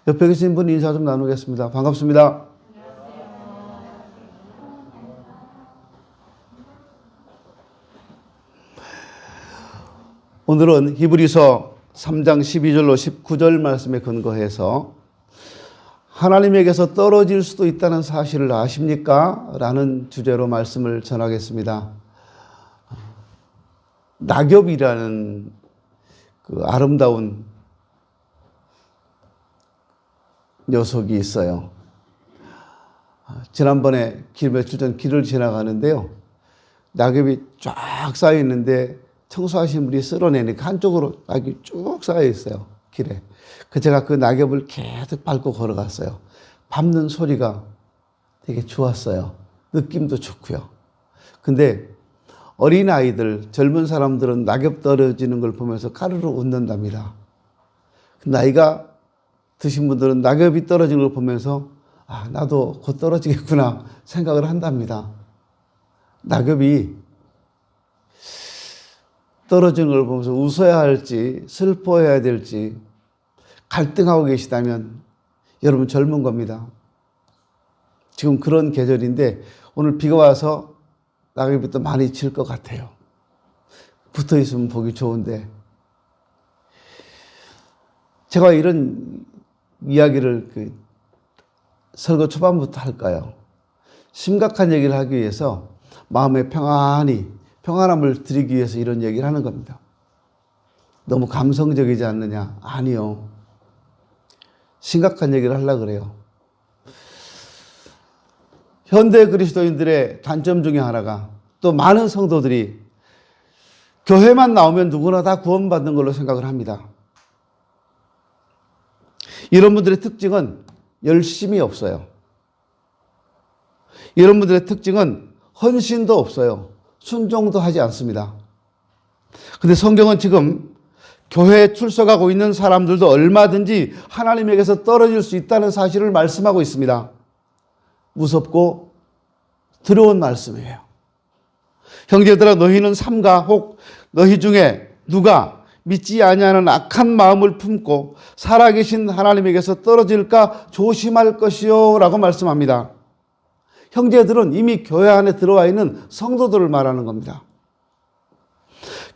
옆에 계신 분 인사 좀 나누겠습니다. 반갑습니다. 오늘은 히브리서 3장 12절로 19절 말씀에 근거해서 하나님에게서 떨어질 수도 있다는 사실을 아십니까? 라는 주제로 말씀을 전하겠습니다. 낙엽이라는 그 아름다운 녀석이 있어요. 지난번에 며칠 전 길을 지나가는데요. 낙엽이 쫙 쌓여 있는데 청소하신 분이 쓸어내니까 한쪽으로 낙엽이 쭉 쌓여 있어요. 길에. 제가 그 낙엽을 계속 밟고 걸어갔어요. 밟는 소리가 되게 좋았어요. 느낌도 좋고요. 근데 어린아이들, 젊은 사람들은 낙엽 떨어지는 걸 보면서 까르르 웃는답니다. 나이가 드신 분들은 낙엽이 떨어지는 걸 보면서 나도 곧 떨어지겠구나 생각을 한답니다. 낙엽이 떨어지는 걸 보면서 웃어야 할지 슬퍼해야 될지 갈등하고 계시다면 여러분 젊은 겁니다. 지금 그런 계절인데 오늘 비가 와서 낙엽이 또 많이 질 것 같아요. 붙어 있으면 보기 좋은데 제가 이런 이야기를 설교 초반부터 할까요? 심각한 얘기를 하기 위해서 마음의 평안함을 드리기 위해서 이런 얘기를 하는 겁니다. 너무 감성적이지 않느냐? 아니요. 심각한 얘기를 하려고 그래요. 현대 그리스도인들의 단점 중에 하나가 또 많은 성도들이 교회만 나오면 누구나 다 구원받는 걸로 생각을 합니다. 이런 분들의 특징은 열심이 없어요. 이런 분들의 특징은 헌신도 없어요. 순종도 하지 않습니다. 근데 성경은 지금 교회에 출석하고 있는 사람들도 얼마든지 하나님에게서 떨어질 수 있다는 사실을 말씀하고 있습니다. 무섭고 두려운 말씀이에요. 형제들아 너희는 삼가 혹 너희 중에 누가 믿지 아니하는 악한 마음을 품고 살아계신 하나님에게서 떨어질까 조심할 것이요 라고 말씀합니다. 형제들은 이미 교회 안에 들어와 있는 성도들을 말하는 겁니다.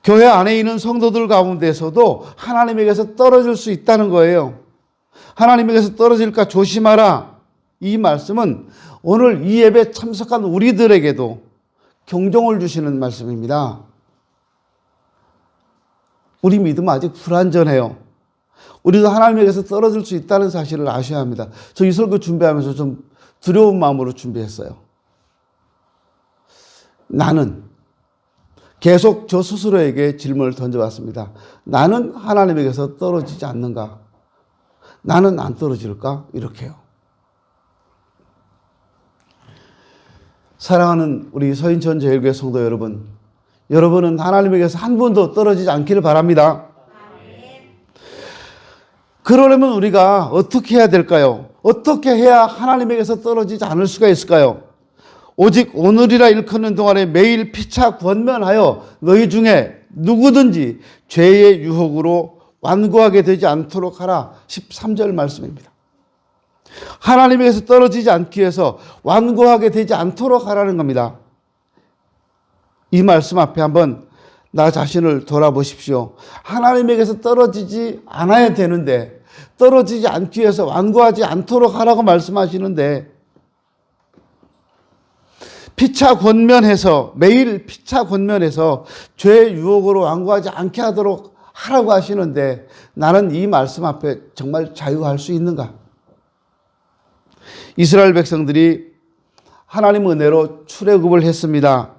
교회 안에 있는 성도들 가운데서도 하나님에게서 떨어질 수 있다는 거예요. 하나님에게서 떨어질까 조심하라. 이 말씀은 오늘 이 예배 참석한 우리들에게도 경종을 주시는 말씀입니다. 우리 믿음은 아직 불완전해요. 우리도 하나님에게서 떨어질 수 있다는 사실을 아셔야 합니다. 저 이 설교 준비하면서 좀 두려운 마음으로 준비했어요. 나는 계속 저 스스로에게 질문을 던져봤습니다. 나는 하나님에게서 떨어지지 않는가? 나는 안 떨어질까? 이렇게요. 사랑하는 우리 서인천 제일교회 성도 여러분, 여러분은 하나님에게서 한 번도 떨어지지 않기를 바랍니다. 그러려면 우리가 어떻게 해야 될까요? 어떻게 해야 하나님에게서 떨어지지 않을 수가 있을까요? 오직 오늘이라 일컫는 동안에 매일 피차 권면하여 너희 중에 누구든지 죄의 유혹으로 완고하게 되지 않도록 하라. 13절 말씀입니다. 하나님에게서 떨어지지 않기 위해서 완고하게 되지 않도록 하라는 겁니다. 이 말씀 앞에 한번 나 자신을 돌아보십시오. 하나님에게서 떨어지지 않아야 되는데 떨어지지 않기 위해서 완고하지 않도록 하라고 말씀하시는데 피차 권면해서 매일 피차 권면해서 죄의 유혹으로 완고하지 않게 하도록 하라고 하시는데 나는 이 말씀 앞에 정말 자유할 수 있는가? 이스라엘 백성들이 하나님 은혜로 출애굽을 했습니다.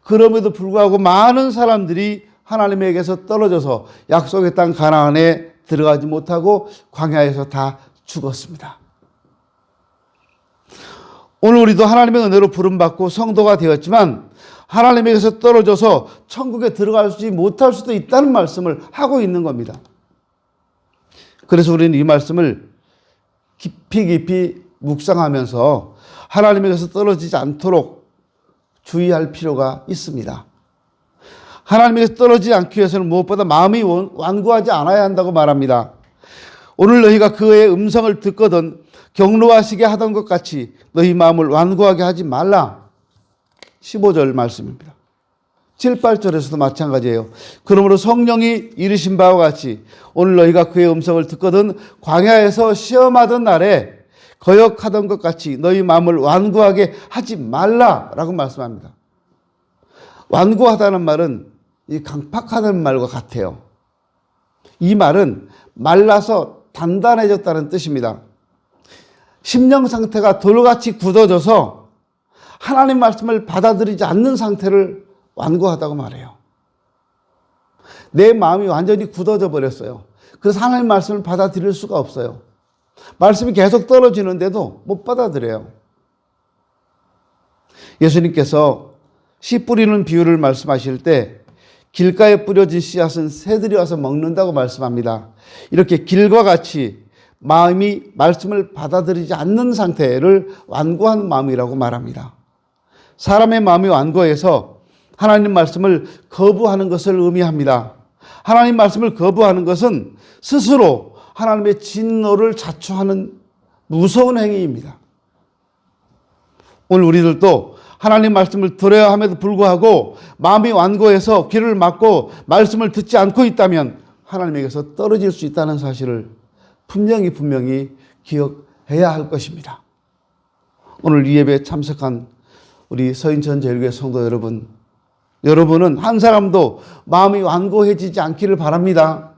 그럼에도 불구하고 많은 사람들이 하나님에게서 떨어져서 약속의 땅 가나안에 들어가지 못하고 광야에서 다 죽었습니다. 오늘 우리도 하나님의 은혜로 부름받고 성도가 되었지만 하나님에게서 떨어져서 천국에 들어가지 못할 수도 있다는 말씀을 하고 있는 겁니다. 그래서 우리는 이 말씀을 깊이 묵상하면서 하나님에게서 떨어지지 않도록 주의할 필요가 있습니다. 하나님에게서 떨어지지 않기 위해서는 무엇보다 마음이 완고하지 않아야 한다고 말합니다. 오늘 너희가 그의 음성을 듣거든 경노하시게 하던 것 같이 너희 마음을 완고하게 하지 말라. 15절 말씀입니다. 7, 8절에서도 마찬가지예요. 그러므로 성령이 이르신 바와 같이 오늘 너희가 그의 음성을 듣거든 광야에서 시험하던 날에 거역하던 것 같이 너희 마음을 완고하게 하지 말라라고 말씀합니다. 완고하다는 말은 이 강팍하다는 말과 같아요. 이 말은 말라서 단단해졌다는 뜻입니다. 심령 상태가 돌같이 굳어져서 하나님 말씀을 받아들이지 않는 상태를 완고하다고 말해요. 내 마음이 완전히 굳어져 버렸어요. 그래서 하나님 말씀을 받아들일 수가 없어요. 말씀이 계속 떨어지는데도 못 받아들여요. 예수님께서 씨 뿌리는 비유를 말씀하실 때 길가에 뿌려진 씨앗은 새들이 와서 먹는다고 말씀합니다. 이렇게 길과 같이 마음이 말씀을 받아들이지 않는 상태를 완고한 마음이라고 말합니다. 사람의 마음이 완고해서 하나님 말씀을 거부하는 것을 의미합니다. 하나님 말씀을 거부하는 것은 스스로 하나님의 진노를 자초하는 무서운 행위입니다. 오늘 우리들도 하나님 말씀을 들어야 함에도 불구하고 마음이 완고해서 귀를 막고 말씀을 듣지 않고 있다면 하나님에게서 떨어질 수 있다는 사실을 분명히 기억해야 할 것입니다. 오늘 이 예배에 참석한 우리 서인천 제일교회 성도 여러분, 여러분은 한 사람도 마음이 완고해지지 않기를 바랍니다.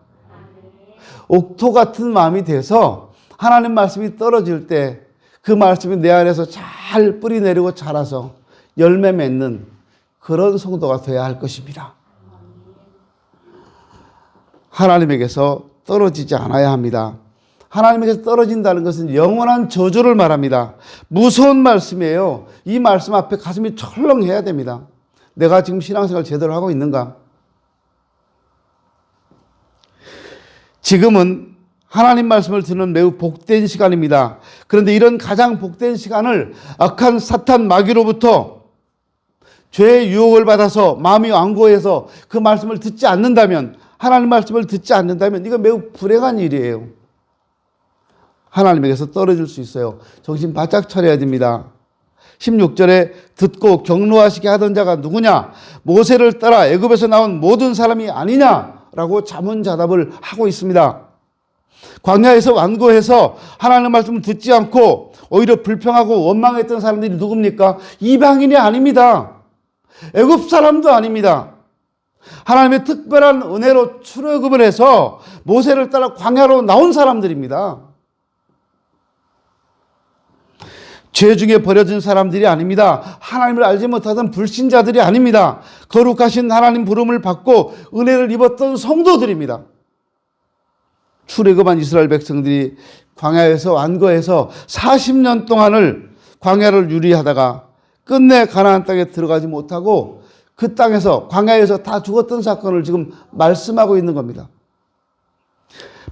옥토 같은 마음이 돼서 하나님 말씀이 떨어질 때 그 말씀이 내 안에서 잘 뿌리 내리고 자라서 열매 맺는 그런 성도가 되어야 할 것입니다. 하나님에게서 떨어지지 않아야 합니다. 하나님에게서 떨어진다는 것은 영원한 저주를 말합니다. 무서운 말씀이에요. 이 말씀 앞에 가슴이 철렁해야 됩니다. 내가 지금 신앙생활 제대로 하고 있는가? 지금은 하나님 말씀을 듣는 매우 복된 시간입니다. 그런데 이런 가장 복된 시간을 악한 사탄 마귀로부터 죄의 유혹을 받아서 마음이 완고해서 그 말씀을 듣지 않는다면, 하나님 말씀을 듣지 않는다면 이거 매우 불행한 일이에요. 하나님에게서 떨어질 수 있어요. 정신 바짝 차려야 됩니다. 16절에 듣고 경노하시게 하던 자가 누구냐? 모세를 따라 애굽에서 나온 모든 사람이 아니냐라고 자문자답을 하고 있습니다. 광야에서 완고해서 하나님의 말씀을 듣지 않고 오히려 불평하고 원망했던 사람들이 누굽니까? 이방인이 아닙니다. 애굽 사람도 아닙니다. 하나님의 특별한 은혜로 출애굽을 해서 모세를 따라 광야로 나온 사람들입니다. 죄 중에 버려진 사람들이 아닙니다. 하나님을 알지 못하던 불신자들이 아닙니다. 거룩하신 하나님 부름을 받고 은혜를 입었던 성도들입니다. 출애굽한 이스라엘 백성들이 광야에서 완고해서 40년 동안을 광야를 유리하다가 끝내 가나안 땅에 들어가지 못하고 그 땅에서 광야에서 다 죽었던 사건을 지금 말씀하고 있는 겁니다.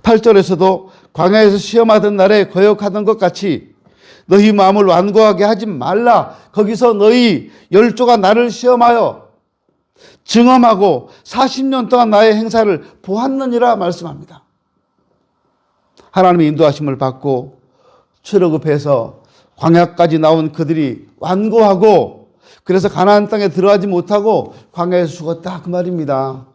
8절에서도 광야에서 시험하던 날에 거역하던 것 같이 너희 마음을 완고하게 하지 말라. 거기서 너희 열조가 나를 시험하여 증험하고 40년 동안 나의 행사를 보았느니라 말씀합니다. 하나님의 인도하심을 받고 출애굽해서 광야까지 나온 그들이 완고하고 그래서 가나안 땅에 들어가지 못하고 광야에서 죽었다 그 말입니다.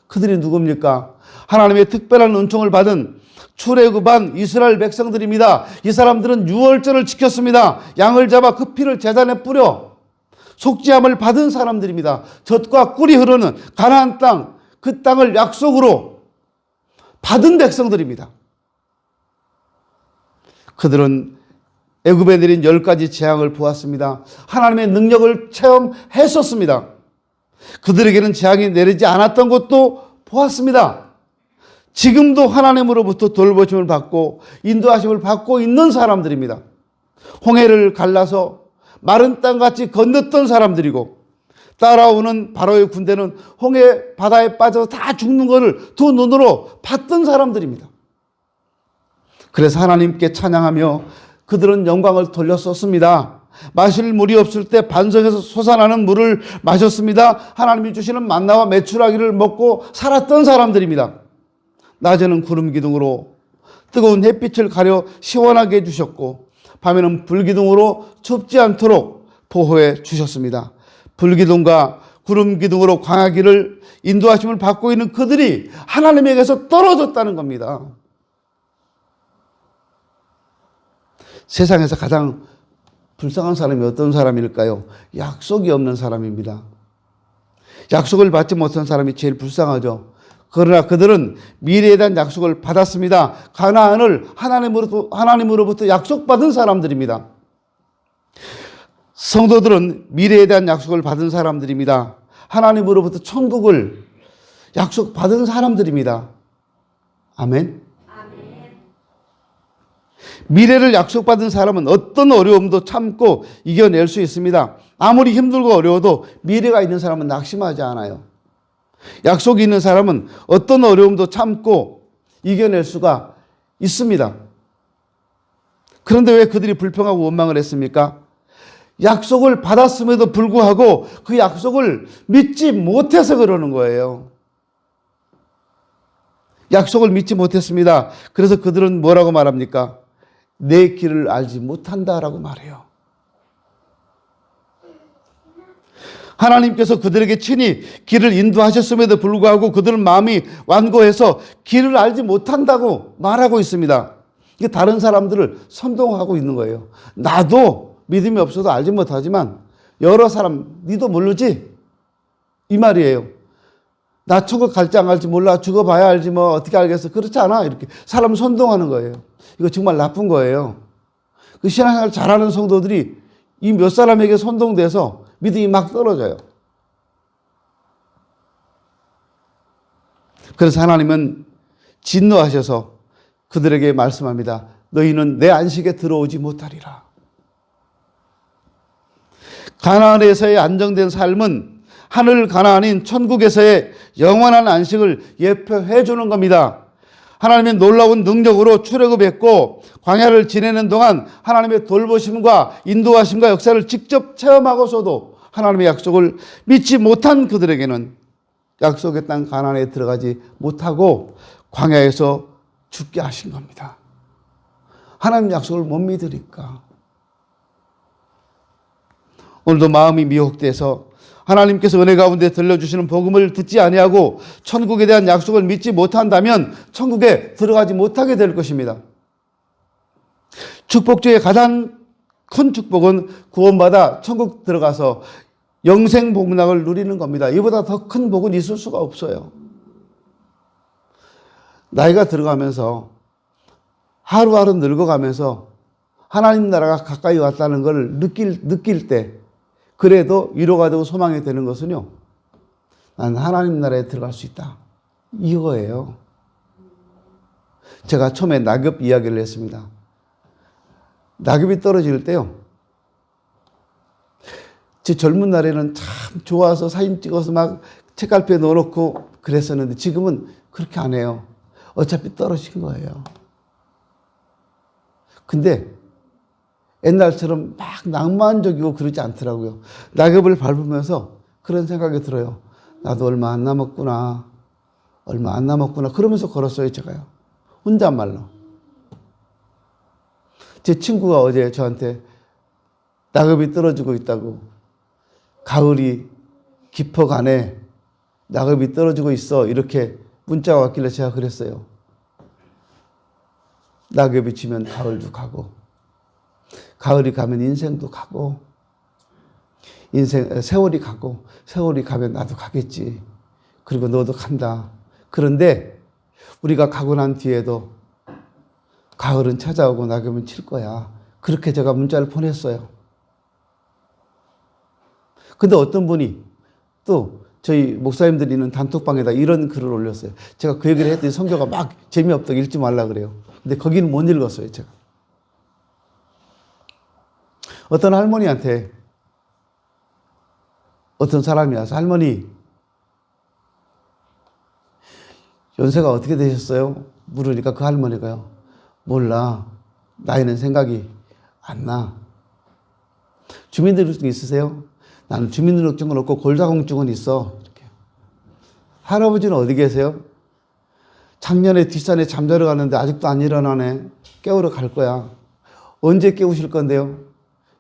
그들이 누굽니까? 하나님의 특별한 은총을 받은 출애굽한 이스라엘 백성들입니다. 이 사람들은 유월절을 지켰습니다. 양을 잡아 그 피를 제단에 뿌려 속죄함을 받은 사람들입니다. 젖과 꿀이 흐르는 가나안 땅, 그 땅을 약속으로 받은 백성들입니다. 그들은 애굽에 내린 10가지 재앙을 보았습니다. 하나님의 능력을 체험했었습니다. 그들에게는 재앙이 내리지 않았던 것도 보았습니다. 지금도 하나님으로부터 돌보심을 받고 인도하심을 받고 있는 사람들입니다. 홍해를 갈라서 마른 땅같이 건넜던 사람들이고 따라오는 바로의 군대는 홍해 바다에 빠져서 다 죽는 것을 두 눈으로 봤던 사람들입니다. 그래서 하나님께 찬양하며 그들은 영광을 돌렸었습니다. 마실 물이 없을 때 반석에서 솟아나는 물을 마셨습니다. 하나님이 주시는 만나와 메추라기를 먹고 살았던 사람들입니다. 낮에는 구름 기둥으로 뜨거운 햇빛을 가려 시원하게 해주셨고 밤에는 불기둥으로 춥지 않도록 보호해 주셨습니다. 불기둥과 구름기둥으로 광야길을 인도하심을 받고 있는 그들이 하나님에게서 떨어졌다는 겁니다. 세상에서 가장 불쌍한 사람이 어떤 사람일까요? 약속이 없는 사람입니다. 약속을 받지 못한 사람이 제일 불쌍하죠. 그러나 그들은 미래에 대한 약속을 받았습니다. 가나안을 하나님으로부터 약속받은 사람들입니다. 성도들은 미래에 대한 약속을 받은 사람들입니다. 하나님으로부터 천국을 약속받은 사람들입니다. 아멘. 미래를 약속받은 사람은 어떤 어려움도 참고 이겨낼 수 있습니다. 아무리 힘들고 어려워도 미래가 있는 사람은 낙심하지 않아요. 약속이 있는 사람은 어떤 어려움도 참고 이겨낼 수가 있습니다. 그런데 왜 그들이 불평하고 원망을 했습니까? 약속을 받았음에도 불구하고 그 약속을 믿지 못해서 그러는 거예요. 약속을 믿지 못했습니다. 그래서 그들은 뭐라고 말합니까? 내 길을 알지 못한다라고 말해요. 하나님께서 그들에게 친히 길을 인도하셨음에도 불구하고 그들은 마음이 완고해서 길을 알지 못한다고 말하고 있습니다. 이게 다른 사람들을 선동하고 있는 거예요. 나도 믿음이 없어도 알지 못하지만 여러 사람 니도 모르지? 이 말이에요. 나 천국 갈지 안 갈지 몰라. 죽어봐야 알지 뭐 어떻게 알겠어. 그렇지 않아. 이렇게 사람 선동하는 거예요. 이거 정말 나쁜 거예요. 그 신앙생활 잘하는 성도들이 이 몇 사람에게 선동돼서 믿음이 막 떨어져요. 그래서 하나님은 진노하셔서 그들에게 말씀합니다. 너희는 내 안식에 들어오지 못하리라. 가나안에서의 안정된 삶은 하늘 가나안인 천국에서의 영원한 안식을 예표해 주는 겁니다. 하나님의 놀라운 능력으로 출애굽했고 광야를 지내는 동안 하나님의 돌보심과 인도하심과 역사를 직접 체험하고서도 하나님의 약속을 믿지 못한 그들에게는 약속의 땅 가나안에 들어가지 못하고 광야에서 죽게 하신 겁니다. 하나님 약속을 못 믿으니까. 오늘도 마음이 미혹돼서 하나님께서 은혜 가운데 들려주시는 복음을 듣지 아니하고 천국에 대한 약속을 믿지 못한다면 천국에 들어가지 못하게 될 것입니다. 축복 중에 가장 큰 축복은 구원받아 천국 들어가서 영생 복락을 누리는 겁니다. 이보다 더 큰 복은 있을 수가 없어요. 나이가 들어가면서 하루하루 늙어가면서 하나님 나라가 가까이 왔다는 걸 느낄 때 그래도 위로가 되고 소망이 되는 것은요. 난 하나님 나라에 들어갈 수 있다. 이거예요. 제가 처음에 낙엽 이야기를 했습니다. 낙엽이 떨어질 때요. 제 젊은 날에는 참 좋아서 사진 찍어서 막 책갈피에 넣어놓고 그랬었는데 지금은 그렇게 안 해요. 어차피 떨어진 거예요. 근데 옛날처럼 막 낭만적이고 그러지 않더라고요. 낙엽을 밟으면서 그런 생각이 들어요. 나도 얼마 안 남았구나. 얼마 안 남았구나. 그러면서 걸었어요, 제가요. 혼잣말로. 제 친구가 어제 저한테 낙엽이 떨어지고 있다고. 가을이 깊어가네. 낙엽이 떨어지고 있어. 이렇게 문자가 왔길래 제가 그랬어요. 낙엽이 지면 가을도 가고. 가을이 가면 인생도 가고, 세월이 가고, 세월이 가면 나도 가겠지. 그리고 너도 간다. 그런데 우리가 가고 난 뒤에도 가을은 찾아오고 낙엽은 칠 거야. 그렇게 제가 문자를 보냈어요. 근데 어떤 분이 또 저희 목사님들이 있는 단톡방에다 이런 글을 올렸어요. 제가 그 얘기를 했더니 성교가 막 재미없다고 읽지 말라 그래요. 근데 거기는 못 읽었어요, 제가. 어떤 할머니한테 어떤 사람이 와서 할머니 연세가 어떻게 되셨어요? 물으니까 그 할머니가요. 몰라. 나이는 생각이 안 나. 주민등록증 있으세요? 나는 주민등록증은 없고 골다공증은 있어. 이렇게. 할아버지는 어디 계세요? 작년에 뒷산에 잠자러 갔는데 아직도 안 일어나네. 깨우러 갈 거야. 언제 깨우실 건데요?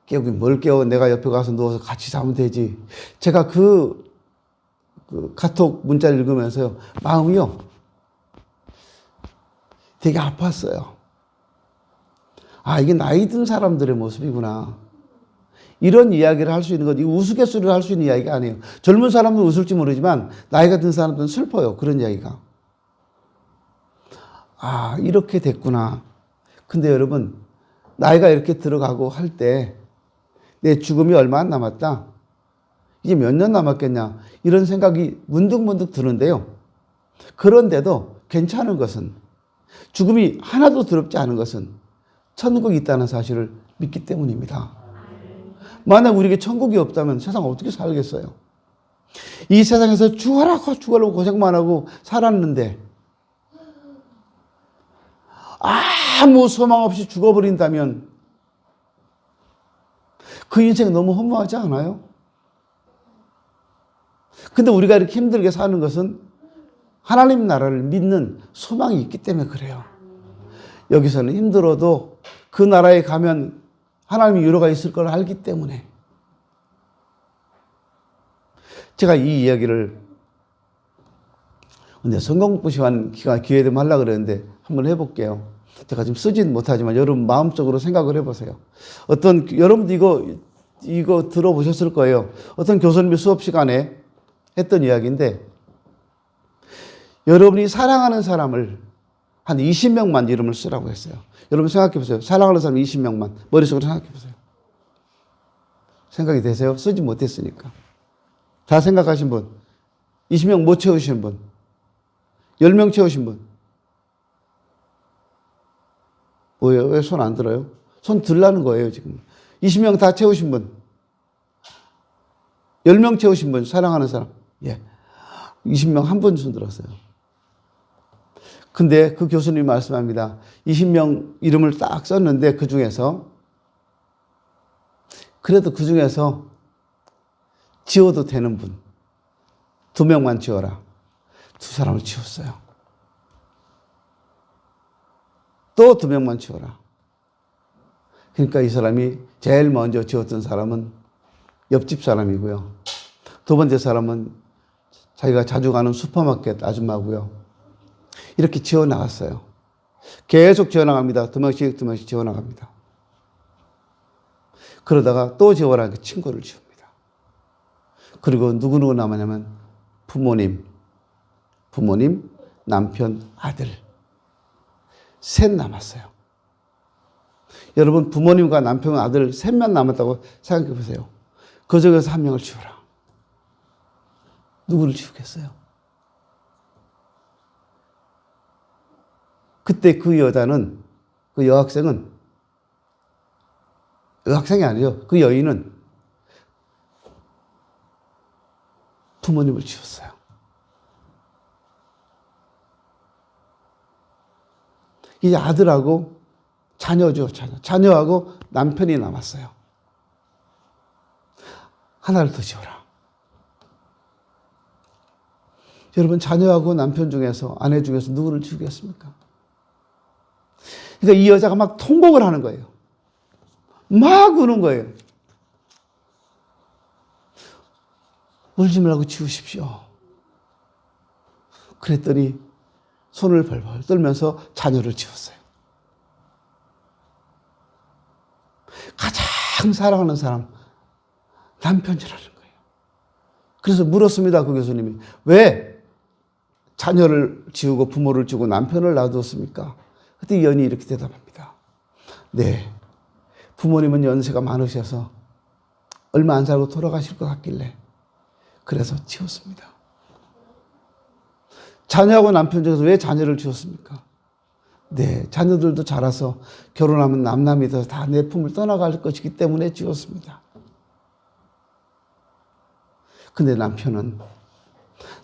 깨우긴 뭘 깨워. 내가 옆에 가서 누워서 같이 자면 되지. 제가 그 카톡 문자를 읽으면서요. 마음이요. 되게 아팠어요. 아, 이게 나이 든 사람들의 모습이구나. 이런 이야기를 할 수 있는 것, 이 우스갯소리를 할 수 있는 이야기가 아니에요. 젊은 사람은 웃을지 모르지만 나이가 든 사람들은 슬퍼요. 그런 이야기가. 아, 이렇게 됐구나. 근데 여러분, 나이가 이렇게 들어가고 할 때 내 죽음이 얼마 안 남았다. 이제 몇 년 남았겠냐. 이런 생각이 문득문득 드는데요. 그런데도 괜찮은 것은, 죽음이 하나도 두렵지 않은 것은 천국이 있다는 사실을 믿기 때문입니다. 만약 우리에게 천국이 없다면 세상 어떻게 살겠어요? 이 세상에서 죽으라고 고생만 하고 살았는데 아무 소망 없이 죽어버린다면 그 인생 너무 허무하지 않아요? 근데 우리가 이렇게 힘들게 사는 것은 하나님 나라를 믿는 소망이 있기 때문에 그래요. 여기서는 힘들어도 그 나라에 가면 하나님의 위로가 있을 걸 알기 때문에. 제가 이 이야기를 근데 성경 공부 시간 기회 되면 하려고 그랬는데 한번 해볼게요. 제가 지금 쓰진 못하지만 여러분 마음속으로 생각을 해보세요. 여러분도 이거 들어보셨을 거예요. 어떤 교수님이 수업 시간에 했던 이야기인데, 여러분이 사랑하는 사람을 한 20명만 이름을 쓰라고 했어요. 여러분 생각해 보세요. 사랑하는 사람 20명만 머릿속으로 생각해 보세요. 생각이 되세요? 쓰지 못했으니까. 다 생각하신 분, 20명 못 채우신 분, 10명 채우신 분. 뭐예요? 왜 손 안 들어요? 손 들라는 거예요, 지금. 20명 다 채우신 분. 10명 채우신 분, 사랑하는 사람. 예. 20명 한 분 손 들었어요. 근데 그 교수님이 말씀합니다. 20명 이름을 딱 썼는데 그 중에서 그래도 그 중에서 지워도 되는 분 2명만 지워라. 2사람을 지웠어요. 또 2명만 지워라. 그러니까 이 사람이 제일 먼저 지웠던 사람은 옆집 사람이고요. 2번째 사람은 자기가 자주 가는 슈퍼마켓 아줌마고요. 이렇게 지워나갔어요. 계속 지워나갑니다. 2명씩 지워나갑니다. 그러다가 또 지워라. 그 친구를 지웁니다. 그리고 누구 남았냐면 부모님, 남편, 아들. 3 남았어요. 여러분 부모님과 남편, 아들 3명 남았다고 생각해 보세요. 그 중에서 1명을 지워라. 누구를 지우겠어요? 그때 그 여자는, 그 여학생은, 여학생이 아니죠. 그 여인은 부모님을 지웠어요. 이제 아들하고 자녀죠, 자녀. 자녀하고 남편이 남았어요. 하나를 더 지워라. 여러분, 자녀하고 남편 중에서, 아내 중에서 누구를 지우겠습니까? 그러니까 이 여자가 막 통곡을 하는 거예요. 막 우는 거예요. 울지 말고 지우십시오. 그랬더니 손을 벌벌 떨면서 자녀를 지웠어요. 가장 사랑하는 사람, 남편이라는 거예요. 그래서 물었습니다, 그 교수님이. 왜 자녀를 지우고 부모를 지우고 남편을 놔두었습니까? 그때 이 연이 이렇게 대답합니다. 네, 부모님은 연세가 많으셔서 얼마 안 살고 돌아가실 것 같길래 그래서 지웠습니다. 자녀하고 남편 중에서 왜 자녀를 지웠습니까? 네, 자녀들도 자라서 결혼하면 남남이 돼서 다 내 품을 떠나갈 것이기 때문에 지웠습니다. 근데 남편은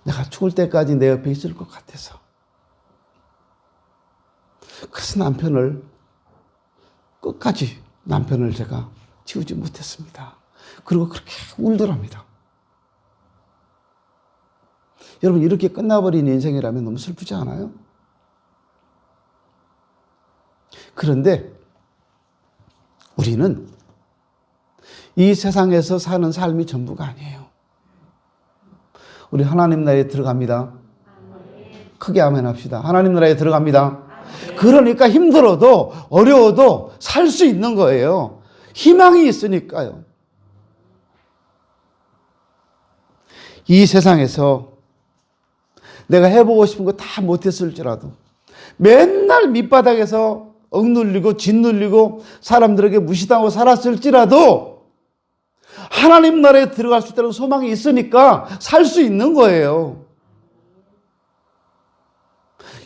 내가 죽을 때까지 내 옆에 있을 것 같아서. 그래서 끝까지 남편을 제가 지우지 못했습니다. 그리고 그렇게 울더랍니다. 여러분, 이렇게 끝나버린 인생이라면 너무 슬프지 않아요? 그런데 우리는 이 세상에서 사는 삶이 전부가 아니에요. 우리 하나님 나라에 들어갑니다. 크게 아멘 합시다. 하나님 나라에 들어갑니다. 그러니까 힘들어도 어려워도 살 수 있는 거예요. 희망이 있으니까요. 이 세상에서 내가 해보고 싶은 거 다 못했을지라도 맨날 밑바닥에서 억눌리고 짓눌리고 사람들에게 무시당하고 살았을지라도 하나님 나라에 들어갈 수 있다는 소망이 있으니까 살 수 있는 거예요.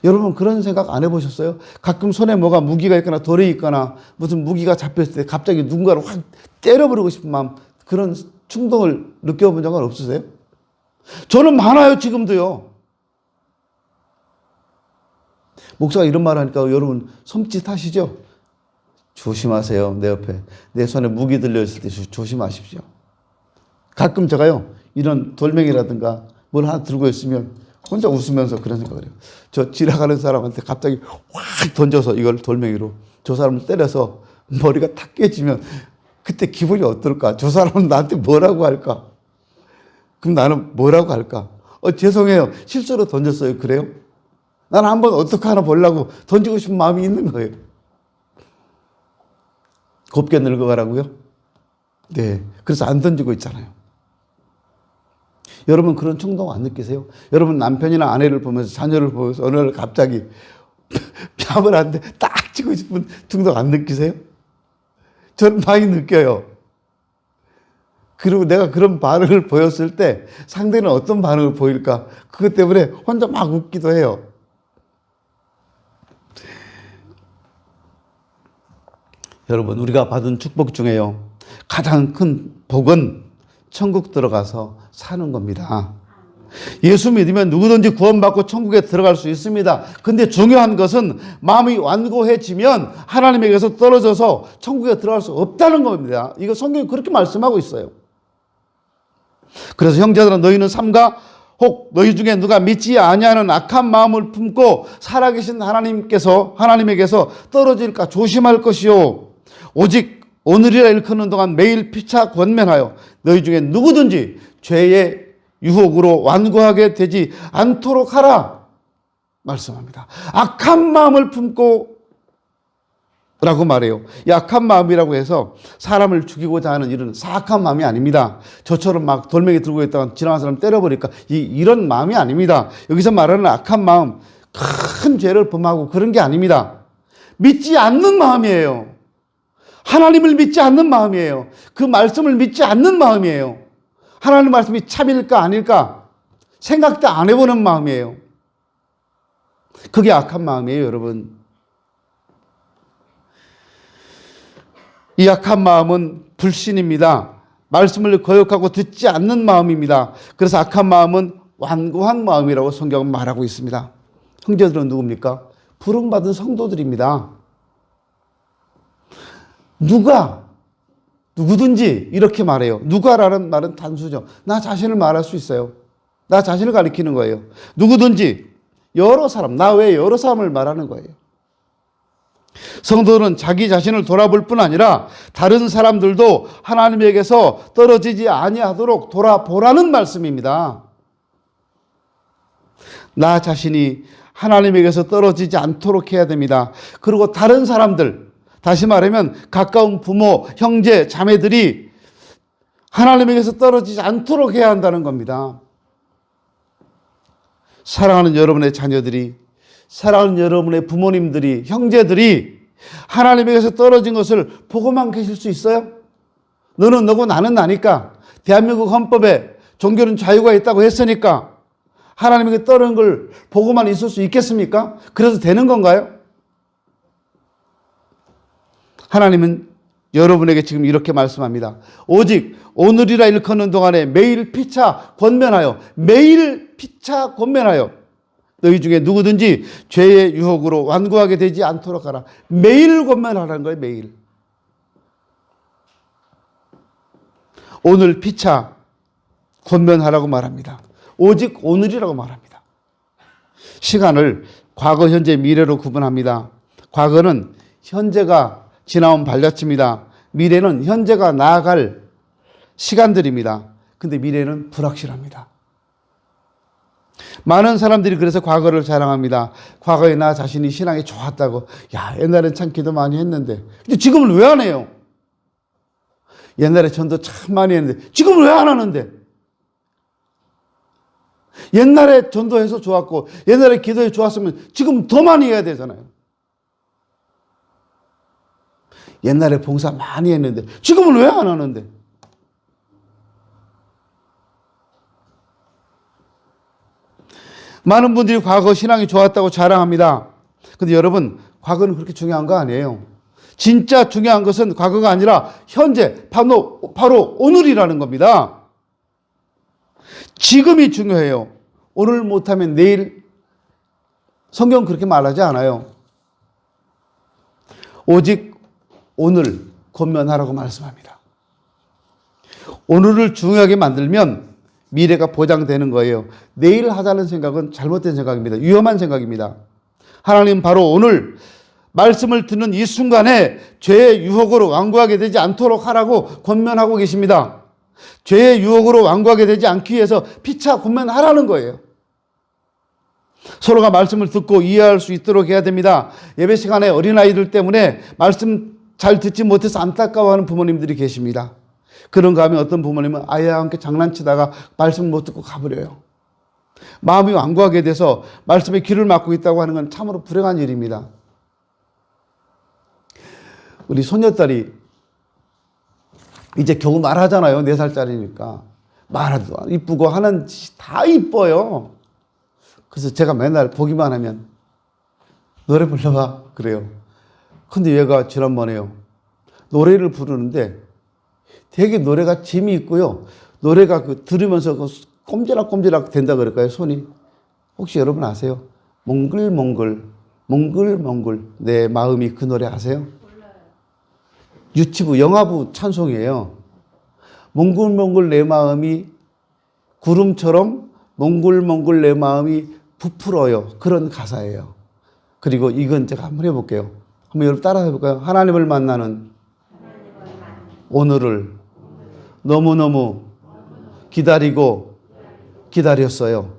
여러분 그런 생각 안 해보셨어요? 가끔 손에 뭐가 무기가 있거나 돌이 있거나 무슨 무기가 잡혔을 때 갑자기 누군가를 확 때려버리고 싶은 마음, 그런 충동을 느껴본 적은 없으세요? 저는 많아요. 지금도요. 목사가 이런 말 하니까 여러분 섬찟하시죠? 조심하세요. 내 옆에 내 손에 무기 들려있을 때 조심하십시오. 가끔 제가요 이런 돌멩이라든가 뭘 하나 들고 있으면 혼자 웃으면서 그런 생각을 해요. 저 지나가는 사람한테 갑자기 확 던져서 이걸 돌멩이로 저 사람을 때려서 머리가 탁 깨지면 그때 기분이 어떨까? 저 사람은 나한테 뭐라고 할까? 그럼 나는 뭐라고 할까? 죄송해요. 실수로 던졌어요. 그래요? 나는 한번 어떻게 하나 보려고 던지고 싶은 마음이 있는 거예요. 곱게 늙어가라고요? 네. 그래서 안 던지고 있잖아요. 여러분 그런 충동 안 느끼세요? 여러분 남편이나 아내를 보면서 자녀를 보면서 어느 날 갑자기 뺨을 한 대 딱 치고 싶은 충동 안 느끼세요? 저는 많이 느껴요. 그리고 내가 그런 반응을 보였을 때 상대는 어떤 반응을 보일까? 그것 때문에 혼자 막 웃기도 해요. 여러분 우리가 받은 축복 중에요 가장 큰 복은 천국 들어가서 사는 겁니다. 예수 믿으면 누구든지 구원받고 천국에 들어갈 수 있습니다. 근데 중요한 것은 마음이 완고해지면 하나님에게서 떨어져서 천국에 들어갈 수 없다는 겁니다. 이거 성경이 그렇게 말씀하고 있어요. 그래서 형제들아 너희는 삼가 혹 너희 중에 누가 믿지 아니하는 악한 마음을 품고 살아계신 하나님에게서 떨어질까 조심할 것이요 오직 오늘이라 일컫는 동안 매일 피차 권면하여 너희 중에 누구든지 죄의 유혹으로 완고하게 되지 않도록 하라 말씀합니다. 악한 마음을 품고 라고 말해요. 이 악한 마음이라고 해서 사람을 죽이고자 하는 이런 사악한 마음이 아닙니다. 저처럼 막 돌멩이 들고 있다가 지나가는 사람 때려버릴까 이런 마음이 아닙니다. 여기서 말하는 악한 마음, 큰 죄를 범하고 그런 게 아닙니다. 믿지 않는 마음이에요. 하나님을 믿지 않는 마음이에요. 그 말씀을 믿지 않는 마음이에요. 하나님 말씀이 참일까 아닐까 생각도 안 해보는 마음이에요. 그게 악한 마음이에요, 여러분. 이 악한 마음은 불신입니다. 말씀을 거역하고 듣지 않는 마음입니다. 그래서 악한 마음은 완고한 마음이라고 성경은 말하고 있습니다. 형제들은 누굽니까? 부름받은 성도들입니다. 누구든지 이렇게 말해요. 누가라는 말은 단수죠. 나 자신을 말할 수 있어요. 나 자신을 가리키는 거예요. 누구든지 여러 사람, 나 외에 여러 사람을 말하는 거예요. 성도는 자기 자신을 돌아볼 뿐 아니라 다른 사람들도 하나님에게서 떨어지지 아니하도록 돌아보라는 말씀입니다. 나 자신이 하나님에게서 떨어지지 않도록 해야 됩니다. 그리고 다른 사람들, 다시 말하면 가까운 부모, 형제, 자매들이 하나님에게서 떨어지지 않도록 해야 한다는 겁니다. 사랑하는 여러분의 자녀들이, 사랑하는 여러분의 부모님들이, 형제들이 하나님에게서 떨어진 것을 보고만 계실 수 있어요? 너는 너고 나는 나니까, 대한민국 헌법에 종교는 자유가 있다고 했으니까 하나님에게 떨어진 걸 보고만 있을 수 있겠습니까? 그래서 되는 건가요? 하나님은 여러분에게 지금 이렇게 말씀합니다. 오직 오늘이라 일컫는 동안에 매일 피차 권면하여, 매일 피차 권면하여 너희 중에 누구든지 죄의 유혹으로 완고하게 되지 않도록 하라. 매일 권면하라는 거예요. 매일. 오늘 피차 권면하라고 말합니다. 오직 오늘이라고 말합니다. 시간을 과거, 현재, 미래로 구분합니다. 과거는 현재가 지나온 발자취입니다. 미래는 현재가 나아갈 시간들입니다. 근데 미래는 불확실합니다. 많은 사람들이 그래서 과거를 자랑합니다. 과거에 나 자신이 신앙이 좋았다고. 야, 옛날엔 참 기도 많이 했는데. 근데 지금은 왜 안 해요? 옛날에 전도 참 많이 했는데 지금은 왜 안 하는데? 옛날에 전도해서 좋았고 옛날에 기도해 좋았으면 지금 더 많이 해야 되잖아요. 옛날에 봉사 많이 했는데 지금은 왜 안 하는데? 많은 분들이 과거 신앙이 좋았다고 자랑합니다. 근데 여러분, 과거는 그렇게 중요한 거 아니에요. 진짜 중요한 것은 과거가 아니라 현재, 바로 오늘이라는 겁니다. 지금이 중요해요. 오늘 못하면 내일. 성경은 그렇게 말하지 않아요. 오직 오늘 권면하라고 말씀합니다. 오늘을 중요하게 만들면 미래가 보장되는 거예요. 내일 하자는 생각은 잘못된 생각입니다. 위험한 생각입니다. 하나님 바로 오늘 말씀을 듣는 이 순간에 죄의 유혹으로 완고하게 되지 않도록 하라고 권면하고 계십니다. 죄의 유혹으로 완고하게 되지 않기 위해서 피차 권면하라는 거예요. 서로가 말씀을 듣고 이해할 수 있도록 해야 됩니다. 예배 시간에 어린아이들 때문에 말씀 잘 듣지 못해서 안타까워하는 부모님들이 계십니다. 그런가 하면 어떤 부모님은 아이와 함께 장난치다가 말씀 못 듣고 가버려요. 마음이 완고하게 돼서 말씀에 귀를 막고 있다고 하는 건 참으로 불행한 일입니다. 우리 손녀딸이 이제 겨우 말하잖아요. 4살짜리니까. 말도 이쁘고 하는 짓이 다 이뻐요. 그래서 제가 맨날 보기만 하면 노래 불러봐 그래요. 근데 얘가 지난번에요. 노래를 부르는데 되게 노래가 재미있고요. 노래가 들으면서 꼼지락꼼지락 된다 그럴까요? 손이. 혹시 여러분 아세요? 몽글몽글 몽글몽글 내 마음이 그 노래 아세요? 몰라요. 유치부 영화부 찬송이에요. 몽글몽글 내 마음이 구름처럼 몽글몽글 내 마음이 부풀어요. 그런 가사예요. 그리고 이건 제가 한번 해볼게요. 한번 여러분 따라 해볼까요? 하나님을 만나는 오늘을 너무너무 기다리고 기다렸어요.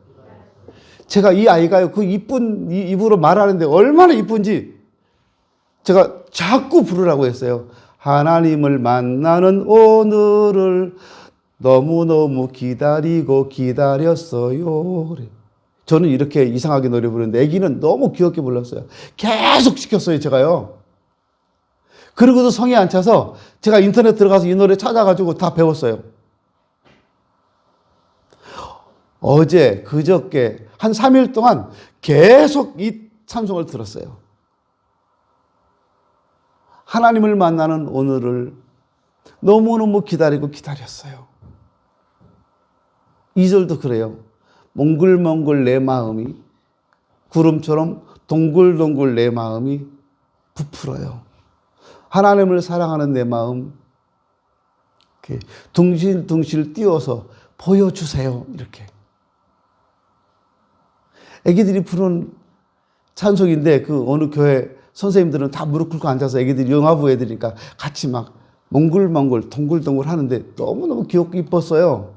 제가 이 아이가요, 그 이쁜 입으로 말하는데 얼마나 이쁜지 제가 자꾸 부르라고 했어요. 하나님을 만나는 오늘을 너무너무 기다리고 기다렸어요. 그래. 저는 이렇게 이상하게 노래 부르는데 애기는 너무 귀엽게 불렀어요. 계속 시켰어요, 제가요. 그러고도 성에 안 차서 제가 인터넷 들어가서 이 노래 찾아가지고 다 배웠어요. 어제, 그저께 한 3일 동안 계속 이 찬송을 들었어요. 하나님을 만나는 오늘을 너무너무 기다리고 기다렸어요. 2절도 그래요. 몽글몽글 내 마음이 구름처럼 동글동글 내 마음이 부풀어요. 하나님을 사랑하는 내 마음 이렇게 둥실둥실 띄워서 보여주세요. 이렇게. 애기들이 부른 찬송인데 그 어느 교회 선생님들은 다 무릎 꿇고 앉아서 애기들이 영화부 애들이니까 같이 막 몽글몽글 동글동글 하는데 너무너무 귀엽고 이뻤어요.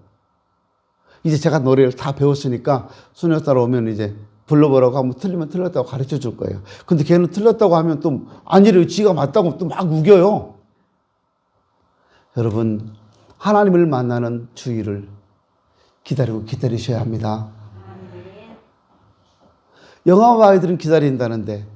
이제 제가 노래를 다 배웠으니까 소녀딸 오면 이제 불러보라고 하면 틀리면 틀렸다고 가르쳐 줄 거예요. 근데 걔는 틀렸다고 하면 또 아니래요. 지가 맞다고 또 막 우겨요. 여러분, 하나님을 만나는 주일을 기다리고 기다리셔야 합니다. 영화와 아이들은 기다린다는데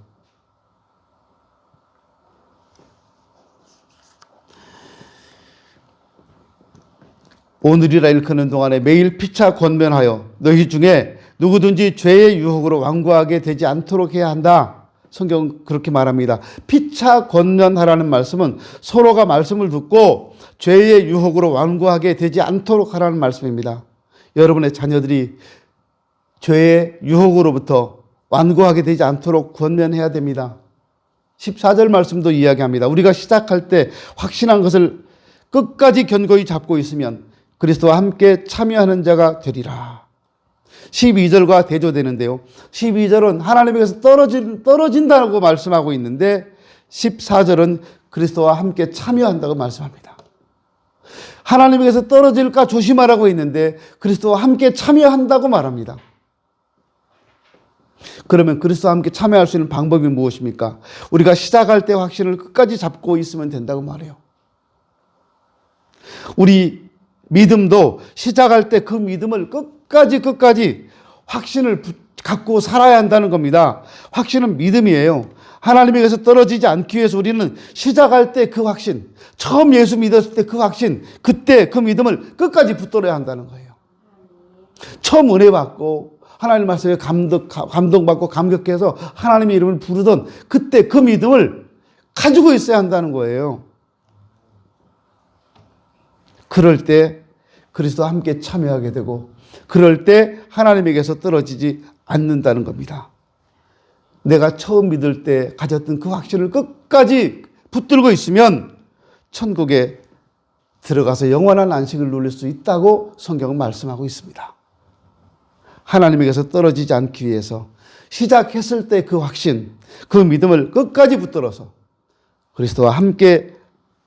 오늘이라 일컫는 동안에 매일 피차 권면하여 너희 중에 누구든지 죄의 유혹으로 완고하게 되지 않도록 해야 한다. 성경은 그렇게 말합니다. 피차 권면하라는 말씀은 서로가 말씀을 듣고 죄의 유혹으로 완고하게 되지 않도록 하라는 말씀입니다. 여러분의 자녀들이 죄의 유혹으로부터 완고하게 되지 않도록 권면해야 됩니다. 14절 말씀도 이야기합니다. 우리가 시작할 때 확신한 것을 끝까지 견고히 잡고 있으면 그리스도와 함께 참여하는 자가 되리라. 12절과 대조되는데요. 12절은 하나님에게서 떨어진다고 말씀하고 있는데 14절은 그리스도와 함께 참여한다고 말씀합니다. 하나님에게서 떨어질까 조심하라고 했는데 그리스도와 함께 참여한다고 말합니다. 그러면 그리스도와 함께 참여할 수 있는 방법이 무엇입니까? 우리가 시작할 때 확신을 끝까지 잡고 있으면 된다고 말해요. 우리 믿음도 시작할 때 그 믿음을 끝까지 확신을 갖고 살아야 한다는 겁니다. 확신은 믿음이에요. 하나님에게서 떨어지지 않기 위해서 우리는 시작할 때 그 확신, 처음 예수 믿었을 때 그 확신, 그때 그 믿음을 끝까지 붙들어야 한다는 거예요. 처음 은혜 받고 하나님 말씀에 감동받고 감격해서 하나님의 이름을 부르던 그때 그 믿음을 가지고 있어야 한다는 거예요. 그럴 때 그리스도와 함께 참여하게 되고 그럴 때 하나님에게서 떨어지지 않는다는 겁니다. 내가 처음 믿을 때 가졌던 그 확신을 끝까지 붙들고 있으면 천국에 들어가서 영원한 안식을 누릴 수 있다고 성경은 말씀하고 있습니다. 하나님에게서 떨어지지 않기 위해서 시작했을 때 그 확신, 그 믿음을 끝까지 붙들어서 그리스도와 함께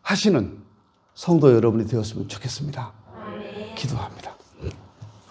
하시는 성도 여러분이 되었으면 좋겠습니다. 기도합니다.